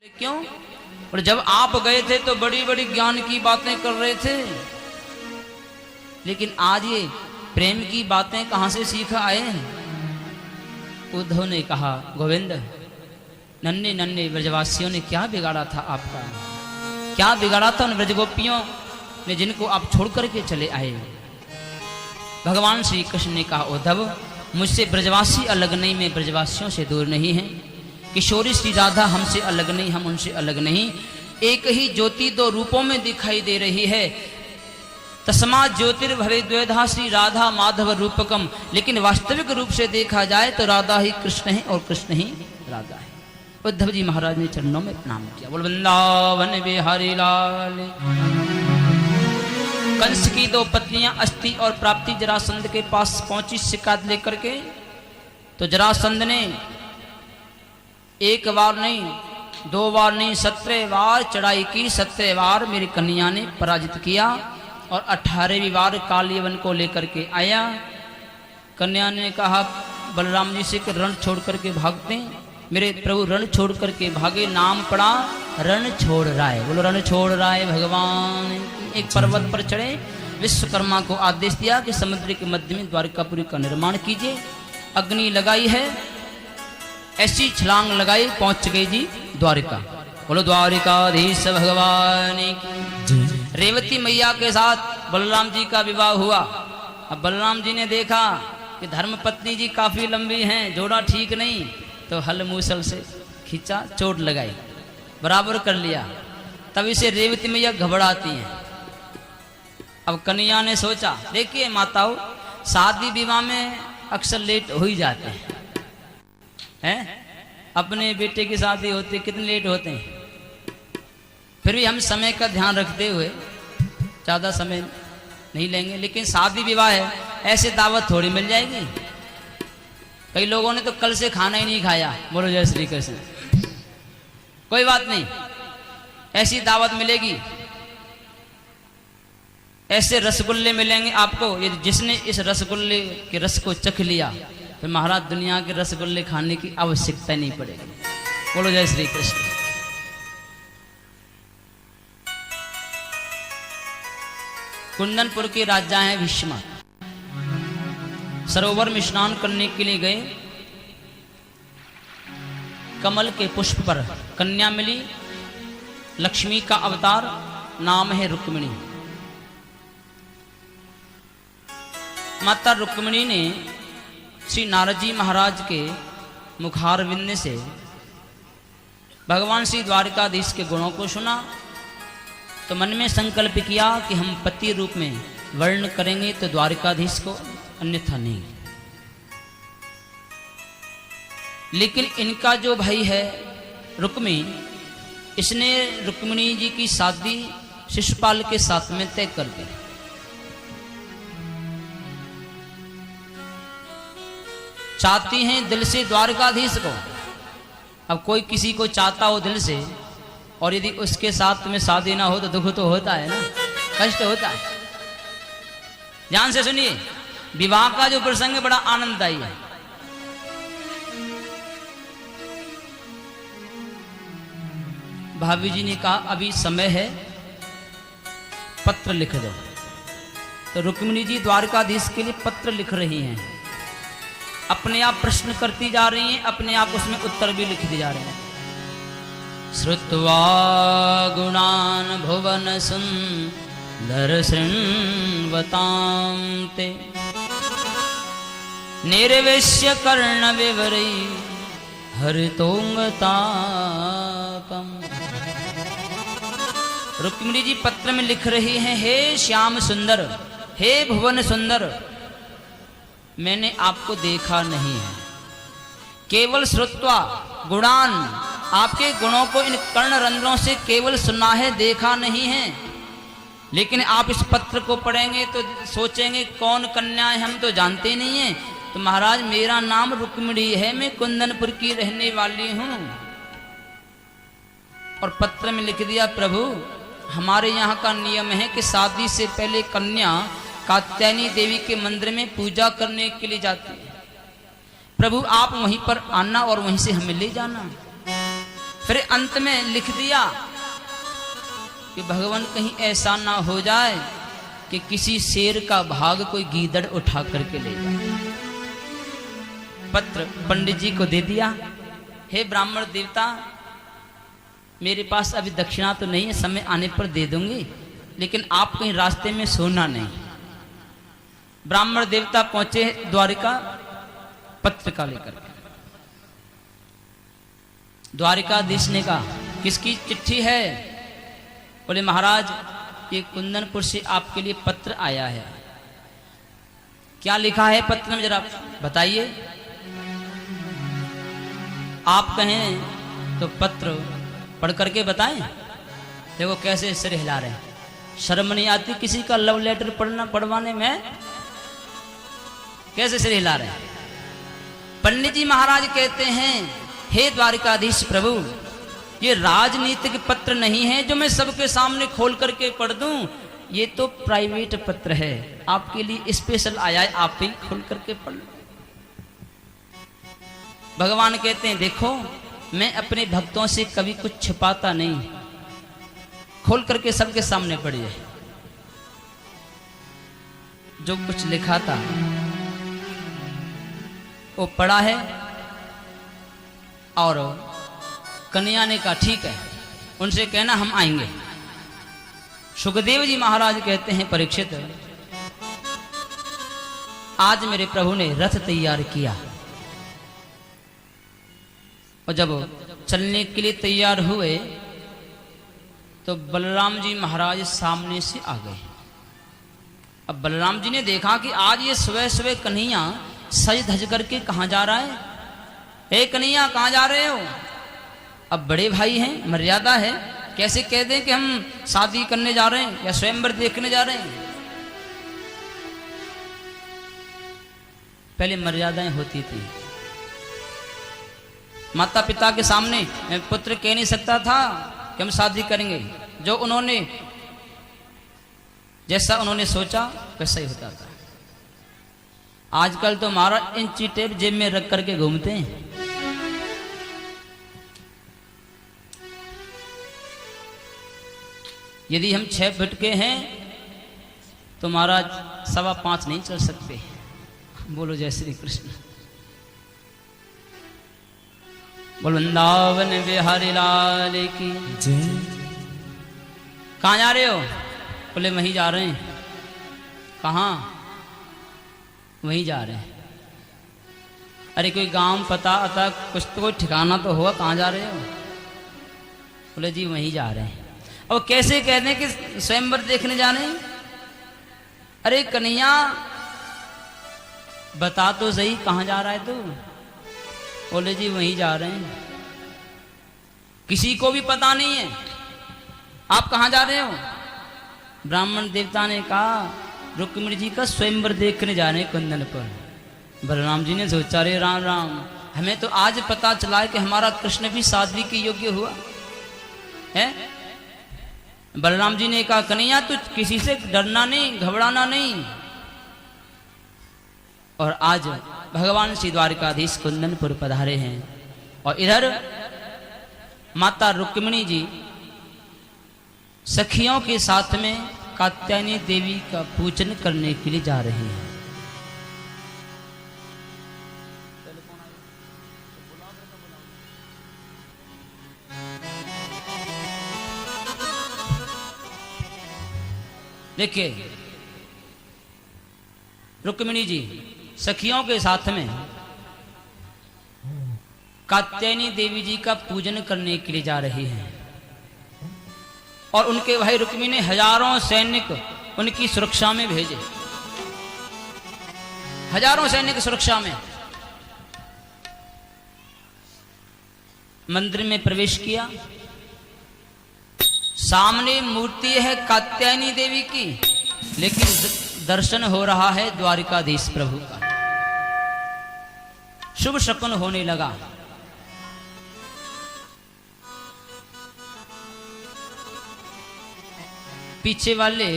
क्यों? और जब आप गए थे तो बड़ी बड़ी ज्ञान की बातें कर रहे थे, लेकिन आज ये प्रेम की बातें कहां से सीख आए हैं? उद्धव ने कहा, गोविंद, नन्हे नन्हे ब्रजवासियों ने क्या बिगाड़ा था आपका? क्या बिगाड़ा था उन ब्रजगोपियों ने जिनको आप छोड़ करके चले आए? भगवान श्री कृष्ण ने कहा, उद्धव, मुझसे ब्रजवासी अलग नहीं, मैं ब्रजवासियों से दूर नहीं है। किशोरी श्री राधा हमसे अलग नहीं, हम उनसे अलग नहीं। एक ही ज्योति दो रूपों में दिखाई दे रही है। तस्मात् ज्योतिर्भवे द्वेधा, श्री राधा माधव रूपकम। लेकिन वास्तविक रूप से देखा जाए तो राधा ही कृष्ण है और कृष्ण ही राधा है। उद्धव जी महाराज ने चरणों में प्रणाम किया। बोल वृंदावन बिहारी लाल। कंस की दो पत्नियां अस्थि और प्राप्ति जरासंध के पास पहुंची शिकायत लेकर के। तो जरासंध ने एक बार नहीं, दो बार नहीं, 17 बार चढ़ाई की। 17 बार मेरी कन्या ने पराजित किया और 18वीं बार कालियवन को लेकर के आया। कन्या ने कहा बलराम जी से कि रण छोड़ करके भागते। मेरे प्रभु रण छोड़ करके भागे। नाम पड़ा रण छोड़ राय। बोलो रण छोड़ राय भगवान। एक पर्वत पर चढ़े, विश्वकर्मा को आदेश दिया कि समुद्र के मध्य में द्वारिकापुरी का निर्माण कीजिए। अग्नि लगाई है, ऐसी छलांग लगाई, पहुंच गई जी द्वारिका। बोलो द्वारिकाधीश भगवान की। रेवती मैया के साथ बलराम जी का विवाह हुआ। अब बलराम जी ने देखा कि धर्मपत्नी जी काफी लंबी हैं, जोड़ा ठीक नहीं, तो हल मूसल से खींचा, चोट लगाई, बराबर कर लिया। तब इसे रेवती मैया घबराती हैं। अब कन्या ने सोचा, देखिए माताओं, शादी विवाह में अक्सर लेट हो ही जाते हैं। अपने बेटे की शादी होती कितने लेट होते हैं, फिर भी हम समय का ध्यान रखते हुए ज़्यादा समय नहीं लेंगे। लेकिन शादी विवाह है, ऐसे दावत थोड़ी मिल जाएगी। कई लोगों ने तो कल से खाना ही नहीं खाया। बोलो जय श्री कृष्ण। कोई बात नहीं, ऐसी दावत मिलेगी, ऐसे रसगुल्ले मिलेंगे आपको। यदि जिसने इस रसगुल्ले के रस को चख लिया, फिर महाराज दुनिया के रसगुल्ले खाने की आवश्यकता नहीं पड़ेगी। बोलो जय श्री कृष्ण। कुंदनपुर के राजा हैं भीष्म। सरोवर में स्नान करने के लिए गए। कमल के पुष्प पर कन्या मिली, लक्ष्मी का अवतार, नाम है रुक्मिणी। माता रुक्मिणी ने श्री नारद जी महाराज के मुखारविंद से भगवान श्री द्वारिकाधीश के गुणों को सुना, तो मन में संकल्प किया कि हम पति रूप में वर्ण करेंगे तो द्वारिकाधीश को, अन्यथा नहीं। लेकिन इनका जो भाई है रुक्मी, इसने रुक्मिणी जी की शादी शिशुपाल के साथ में तय कर दी। चाहती हैं दिल से द्वारकाधीश को। अब कोई किसी को चाहता हो दिल से, और यदि उसके साथ में शादी ना हो तो दुख तो होता है ना, कष्ट होता है। ध्यान से सुनिए, विवाह का जो प्रसंग है बड़ा आनंददायी है। भाभी जी ने कहा अभी समय है, पत्र लिख दो। तो रुक्मिणी जी द्वारकाधीश के लिए पत्र लिख रही हैं। अपने आप प्रश्न करती जा रही हैं, अपने आप उसमें उत्तर भी लिखती जा रहे हैं। श्रुत्वा गुणान भुवन सुंदर शृण्वतां ते, निर्वेश्य कर्ण विवरै हरितोंगतापम। रुक्मिणी जी पत्र में लिख रही हैं, हे श्याम सुंदर, हे भुवन सुंदर, मैंने आपको देखा नहीं है। केवल श्रुत्वा गुणान, आपके गुणों को इन कर्ण रंध्रों से केवल सुना है, देखा नहीं है। लेकिन आप इस पत्र को पढ़ेंगे तो सोचेंगे कौन कन्या है, हम तो जानते नहीं हैं। तो महाराज मेरा नाम रुक्मिणी है, मैं कुंदनपुर की रहने वाली हूं। और पत्र में लिख दिया, प्रभु हमारे यहाँ का नियम है कि शादी से पहले कन्या कात्यायनी देवी के मंदिर में पूजा करने के लिए जाती है। प्रभु आप वहीं पर आना और वहीं से हमें ले जाना। फिर अंत में लिख दिया कि भगवान कहीं ऐसा ना हो जाए कि किसी शेर का भाग कोई गीदड़ उठा करके ले जाए। पत्र पंडित जी को दे दिया, हे ब्राह्मण देवता, मेरे पास अभी दक्षिणा तो नहीं है, समय आने पर दे दूंगी, लेकिन आप कहीं रास्ते में सोना नहीं। ब्राह्मण देवता पहुंचे द्वारिका पत्र का लेकर। द्वारिकाधीश ने कहा, किसकी चिट्ठी है? बोले महाराज, ये कुंदनपुर से आपके लिए पत्र आया है। क्या लिखा है पत्र में, जरा बताइए। आप कहें तो पत्र पढ़ करके बताएं। देखो कैसे सिर हिला रहे हैं, शर्म नहीं आती किसी का लव लेटर पढ़वाने में, कैसे सिर हिला रहे हैं। पंडित जी महाराज कहते हैं, हे द्वारिकाधीश प्रभु, ये राजनीतिक पत्र नहीं है जो मैं सबके सामने खोल करके पढ़ दूं, ये तो प्राइवेट पत्र है, आपके लिए स्पेशल आया है, आप ही खोल करके पढ़ लो। भगवान कहते हैं, देखो मैं अपने भक्तों से कभी कुछ छिपाता नहीं, खोल करके सबके सामने पढ़िए। जो कुछ लिखा था वो पढ़ा है, और कन्या ने कहा ठीक है, उनसे कहना हम आएंगे। सुखदेव जी महाराज कहते हैं, परीक्षित, आज मेरे प्रभु ने रथ तैयार किया, और जब चलने के लिए तैयार हुए तो बलराम जी महाराज सामने से आ गए। अब बलराम जी ने देखा कि आज ये सुबह सुबह कन्हैया सज धज करके कहाँ जा रहा है। हे कन्हैया, कहाँ जा रहे हो? अब बड़े भाई हैं, मर्यादा है, कैसे कह दें कि हम शादी करने जा रहे हैं या स्वयंवर देखने जा रहे हैं। पहले मर्यादाएं होती थी, माता पिता के सामने पुत्र कह नहीं सकता था कि हम शादी करेंगे, जो उन्होंने जैसा उन्होंने सोचा वैसा ही होता था। आजकल तो हमारा इंची टेप जेब में रख करके घूमते हैं। यदि हम 6 फुट के हैं तो महाराज 5.25 नहीं चल सकते। बोलो जय श्री कृष्ण। बोल वृंदावन बिहारी लाल की जय। कहाँ जा रहे हो? बोले वहीं जा रहे हैं। कहाँ? वहीं जा रहे हैं। अरे कोई गांव पता अता कुछ तो कोई ठिकाना तो होगा, कहाँ जा रहे हो? बोले जी वहीं जा रहे हैं। अब कैसे कह दें कि स्वयंवर देखने जाने? अरे कन्हैया बता तो सही कहाँ जा रहा है तू? बोले जी वहीं जा रहे हैं। किसी को भी पता नहीं है आप कहाँ जा रहे हो। ब्राह्मण देवता ने कहा रुक्मिणी जी का स्वयंवर देखने जा रहे हैं कुंदन पर। बलराम जी ने सोचा रे राम राम, हमें तो आज पता चला कि हमारा कृष्ण भी शादी के योग्य हुआ है। बलराम जी ने कहा कन्हैया तू किसी से डरना नहीं, घबराना नहीं। और आज भगवान श्री द्वारिकाधीश कुंदनपुर पधारे हैं और इधर माता रुक्मिणी जी सखियों के साथ में कात्यायनी देवी का पूजन करने के लिए जा रही हैं। देखिए रुक्मिणी जी सखियों के साथ में कात्यायनी देवी जी का पूजन करने के लिए जा रही हैं और उनके भाई रुक्मिणी ने हजारों सैनिक उनकी सुरक्षा में भेजे। हजारों सैनिक सुरक्षा में मंदिर में प्रवेश किया। सामने मूर्ति है कात्यायनी देवी की, लेकिन दर्शन हो रहा है द्वारिकाधीश प्रभु का। शुभ शकुन होने लगा। पीछे वाले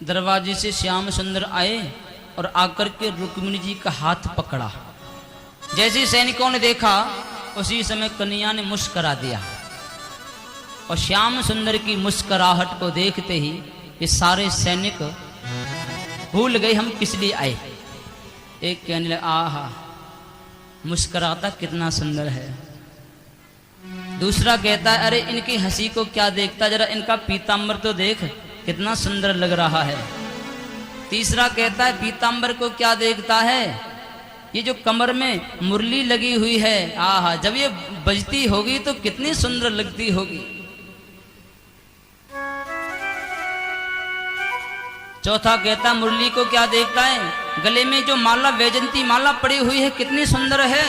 दरवाजे से श्याम सुंदर आए और आकर के रुक्मिणी जी का हाथ पकड़ा। जैसे सैनिकों ने देखा उसी समय कन्या ने मुस्करा दिया और श्याम सुंदर की मुस्कुराहट को देखते ही ये सारे सैनिक भूल गए हम किस लिए आए। एक कहने लगा आहा मुस्कुराता कितना सुंदर है। दूसरा कहता है अरे इनकी हंसी को क्या देखता, जरा इनका पीतांबर तो देख कितना सुंदर लग रहा है। तीसरा कहता है पीतांबर को क्या देखता है, ये जो कमर में मुरली लगी हुई है आहा जब ये बजती होगी तो कितनी सुंदर लगती होगी। चौथा कहता मुरली को क्या देखता है, गले में जो माला वैजंती माला पड़ी हुई है कितनी सुंदर है।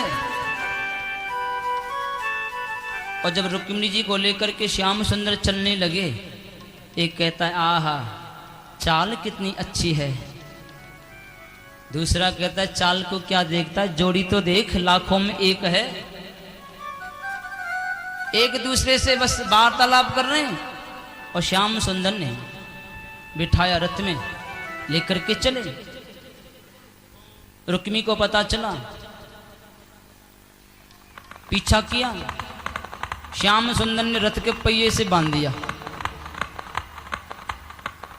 और जब रुक्मिणी जी को लेकर के श्याम सुंदर चलने लगे, एक कहता है आहा चाल कितनी अच्छी है। दूसरा कहता है चाल को क्या देखता है, जोड़ी तो देख लाखों में एक है। एक दूसरे से बस वार्तालाप कर रहे हैं और श्याम सुंदर ने बिठाया रथ में लेकर के चले। रुक्मी को पता चला, पीछा किया, श्याम सुंदर ने रथ के पहिए से बांध दिया,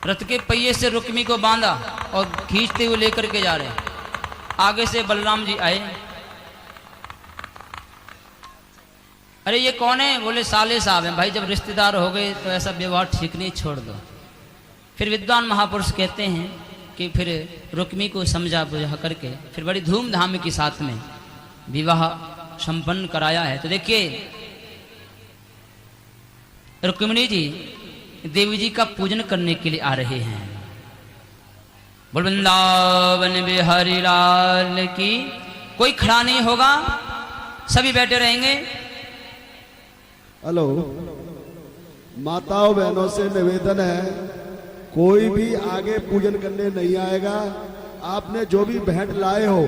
रथ के पहिए से रुक्मी को बांधा और खींचते हुए लेकर के जा रहे हैं। आगे से बलराम जी आए, अरे ये कौन है, बोले साले साहब हैं। भाई जब रिश्तेदार हो गए तो ऐसा व्यवहार ठीक नहीं, छोड़ दो। फिर विद्वान महापुरुष कहते हैं कि फिर रुक्मी को समझा बुझा करके फिर बड़ी धूमधाम के साथ में विवाह संपन्न कराया है। तो देखिए रुक्मिणी जी देवी जी का पूजन करने के लिए आ रहे हैं। बोल वृंदावन बिहारी लाल की। कोई खड़ा नहीं होगा, सभी बैठे रहेंगे। हेलो, माताओं बहनों से निवेदन है कोई भी आगे पूजन करने नहीं आएगा। आपने जो भी भेंट लाए हो